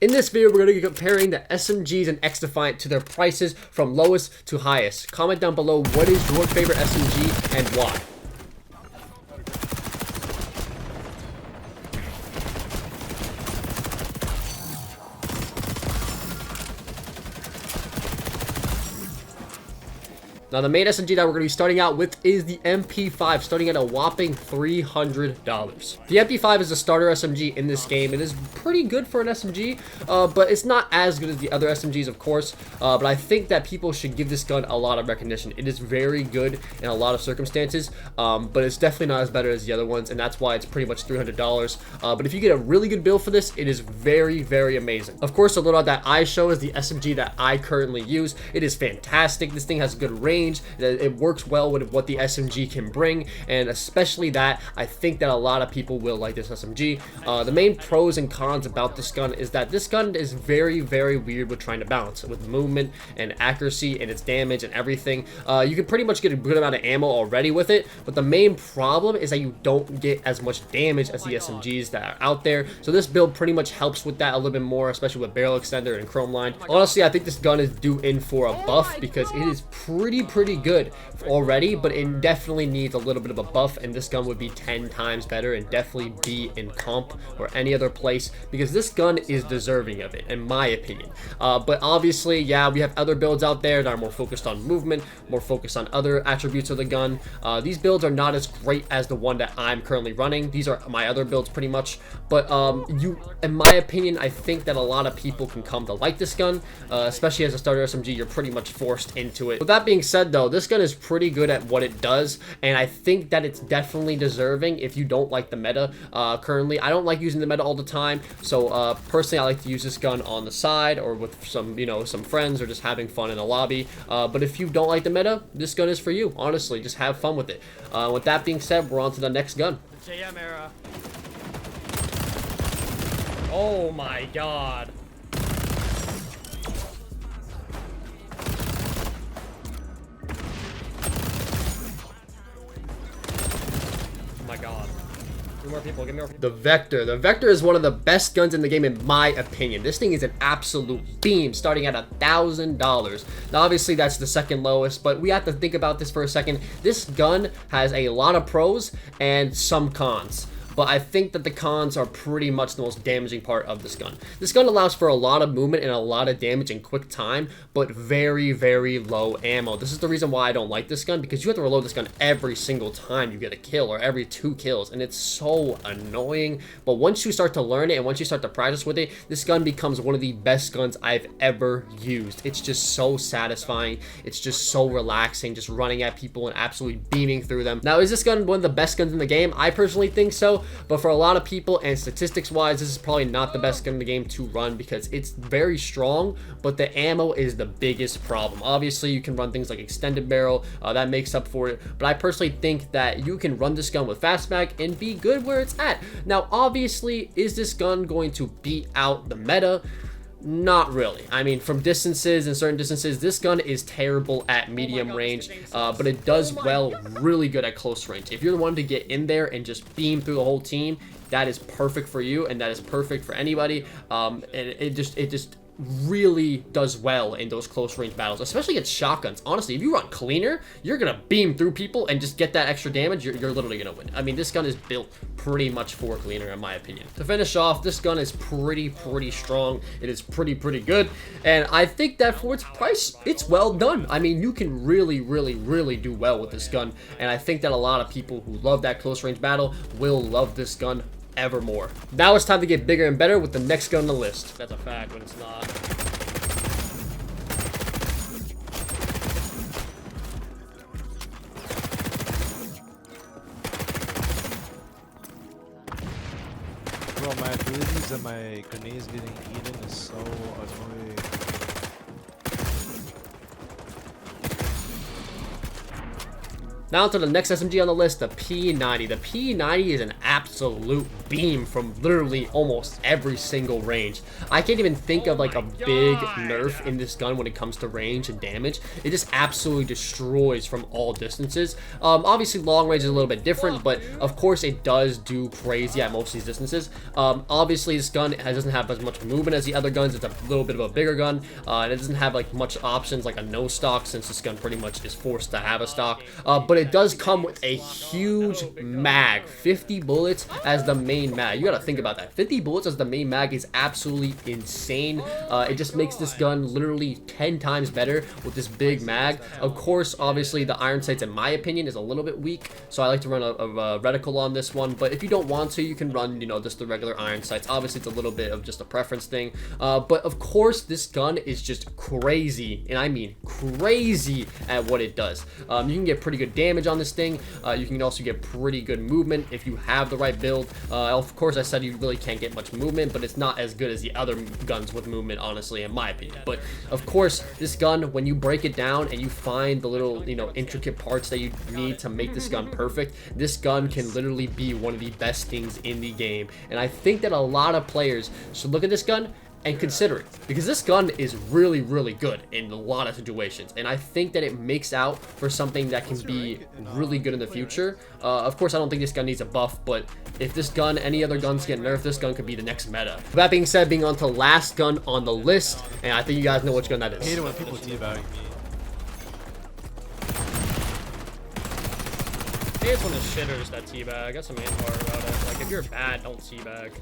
In this video, we're going to be comparing the SMGs and XDefiant to their prices from lowest to highest. Comment down below what is your favorite SMG and why. Now, the main SMG that we're going to be starting out with is the MP5, starting at a whopping $300. The MP5 is a starter SMG in this game. It is pretty good for an SMG, but it's not as good as the other SMGs, of course. But I think that people should give this gun a lot of recognition. It is very good in a lot of circumstances, but it's definitely not as better as the other ones, and that's why it's pretty much $300. But if you get a really good build for this, it is very, very amazing. Of course, the loadout that I show is the SMG that I currently use. It is fantastic. This thing has good range. It works well with what the SMG can bring, and especially that, I think that a lot of people will like this SMG. The main pros and cons about this gun is that this gun is very, very weird with trying to balance with movement and accuracy and its damage and everything. You can pretty much get a good amount of ammo already with it, but the main problem is that you don't get as much damage as the SMGs that are out there. So this build pretty much helps with that a little bit more, especially with barrel extender and chrome line. Honestly, I think this gun is due in for a buff because it is pretty good already, but it definitely needs a little bit of a buff, and this gun would be 10 times better and definitely be in comp or any other place because this gun is deserving of it, in my opinion. But obviously, yeah, we have other builds out there that are more focused on movement, more focused on other attributes of the gun. These builds are not as great as the one that I'm currently running. These are my other builds pretty much, but in my opinion, I think that a lot of people can come to like this gun, especially as a starter SMG. You're pretty much forced into it. With that being said, though, this gun is pretty good at what it does, and I think that it's definitely deserving if you don't like the meta. Currently, I don't like using the meta all the time, so personally, I like to use this gun on the side or with some, some friends or just having fun in a lobby. But if you don't like the meta, this gun is for you. Honestly, just have fun with it. With that being said, we're on to the next gun. JM era. Oh my god. My god. Two more people, give me more people. The Vector. The Vector is one of the best guns in the game in my opinion. This thing is an absolute beam, starting at $1,000. Now obviously that's the second lowest, but we have to think about this for a second. This gun has a lot of pros and some cons, but I think that the cons are pretty much the most damaging part of this gun. This gun allows for a lot of movement and a lot of damage in quick time, but very, very low ammo. This is the reason why I don't like this gun, because you have to reload this gun every single time you get a kill or every 2 kills, and it's so annoying. But once you start to learn it and once you start to practice with it, this gun becomes one of the best guns I've ever used. It's just so satisfying. It's just so relaxing, just running at people and absolutely beaming through them. Now, is this gun one of the best guns in the game? I personally think so. But for a lot of people, and statistics wise, this is probably not the best gun in the game to run because it's very strong, but the ammo is the biggest problem. Obviously, you can run things like extended barrel, that makes up for it, but I personally think that you can run this gun with fastback and be good where it's at. Now, obviously, is this gun going to beat out the meta? Not really. I mean, from distances and certain distances, this gun is terrible at medium range, but it does well really good at close range. If you're the one to get in there and just beam through the whole team, that is perfect for you, and that is perfect for anybody. And it just really does well in those close range battles, especially against shotguns. Honestly, if you run cleaner, you're gonna beam through people and just get that extra damage. You're literally gonna win. I mean, this gun is built pretty much for cleaner, in my opinion. To finish off, this gun is pretty strong. It is pretty good, and I think that for its price, it's well done. I mean, you can really do well with this gun, and I think that a lot of people who love that close range battle will love this gun ever more. Now it's time to get bigger and better with the next gun on the list. That's a fact, but it's not. Bro, my abilities and my grenades getting eaten is so annoying. Now to the next SMG on the list, the P90. The P90 is an absolute beam from literally almost every single range. I can't even think of like a big nerf in this gun when it comes to range and damage. It just absolutely destroys from all distances. Obviously long range is a little bit different, but of course it does do crazy at most of these distances. Obviously this gun doesn't have as much movement as the other guns. It's a little bit of a bigger gun, and it doesn't have like much options like a no stock, since this gun pretty much is forced to have a stock. But it does come with a huge mag, 50 bullets as the main mag. You gotta think about that. 50 bullets as the main mag is absolutely insane. It just makes this gun literally 10 times better with this big mag. Of course, obviously the iron sights in my opinion is a little bit weak, so I like to run a reticle on this one. But if you don't want to, you can run, you know, just the regular iron sights. Obviously it's a little bit of just a preference thing, but of course this gun is just crazy, and I mean crazy at what it does. You can get pretty good damage on this thing. You can also get pretty good movement if you have the right build. Of course I said you really can't get much movement, but it's not as good as the other guns with movement, honestly, in my opinion. But of course this gun, when you break it down and you find the little, you know, intricate parts that you need to make this gun perfect, this gun can literally be one of the best things in the game. And I think that a lot of players should look at this gun and consider it, because this gun is really, really good in a lot of situations, and I think that it makes out for something that can be really good in the future. Of course I don't think this gun needs a buff, but if this gun, any other guns get nerfed, this gun could be the next meta. With that being said, being on to the last gun on the list, and I think you guys know which gun that is. I hate it when people teabag me. Hey, it's one of the shitters that teabag. That's the main part about it. Like, if you're bad, don't teabag.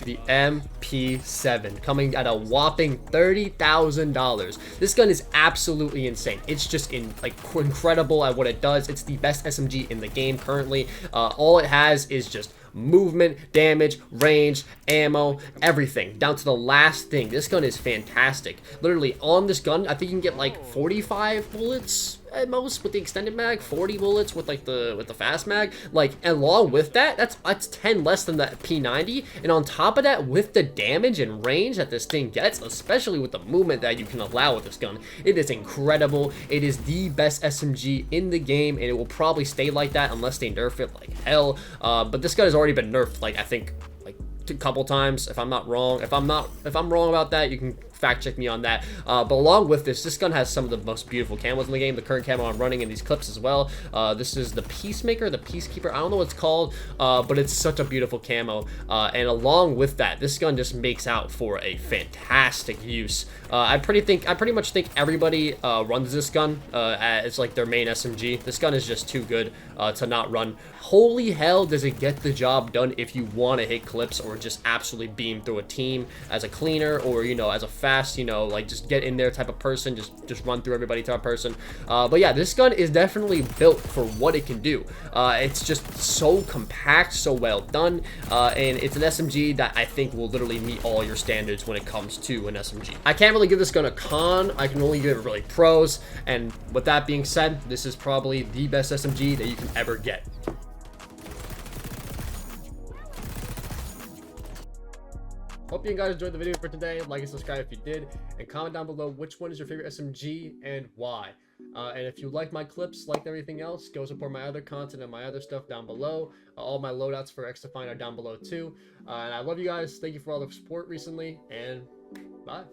The MP7 coming at a whopping $30,000. This gun is absolutely insane. It's just incredible at what it does. It's the best SMG in the game currently. All it has is just movement, damage, range, ammo, everything down to the last thing. This gun is fantastic. Literally on this gun, I think you can get like 45 bullets at most with the extended mag, 40 bullets with like the fast mag. Like, along with that, that's 10 less than the P90, and on top of that, with the damage and range that this thing gets, especially with the movement that you can allow with this gun, it is incredible. It is the best SMG in the game, and it will probably stay like that unless they nerf it like hell. But this gun has already been nerfed, like, I think like a couple times, if I'm not wrong. If I'm wrong about that, you can fact check me on that. But along with this gun has some of the most beautiful camos in the game. The current camo I'm running in these clips as well. This is the Peacemaker, the Peacekeeper. I don't know what it's called, but it's such a beautiful camo. And along with that, this gun just makes out for a fantastic use. I pretty much think everybody runs this gun as like their main SMG. This gun is just too good to not run. Holy hell, does it get the job done if you want to hit clips or just absolutely beam through a team as a cleaner, or, you know, as a fast, you know, like just get in there type of person, just run through everybody type of person. But yeah, this gun is definitely built for what it can do. It's just so compact, so well done, and it's an SMG that I think will literally meet all your standards when it comes to an SMG. I can't really give this gun a con. I can only give it really pros, and with that being said, this is probably the best SMG that you can ever get. Hope you guys enjoyed the video for today. Like and subscribe if you did, and comment down below which one is your favorite SMG and why. And if you like my clips, like everything else, go support my other content and my other stuff down below. All my loadouts for XDefiant are down below too. And I love you guys. Thank you for all the support recently, and bye.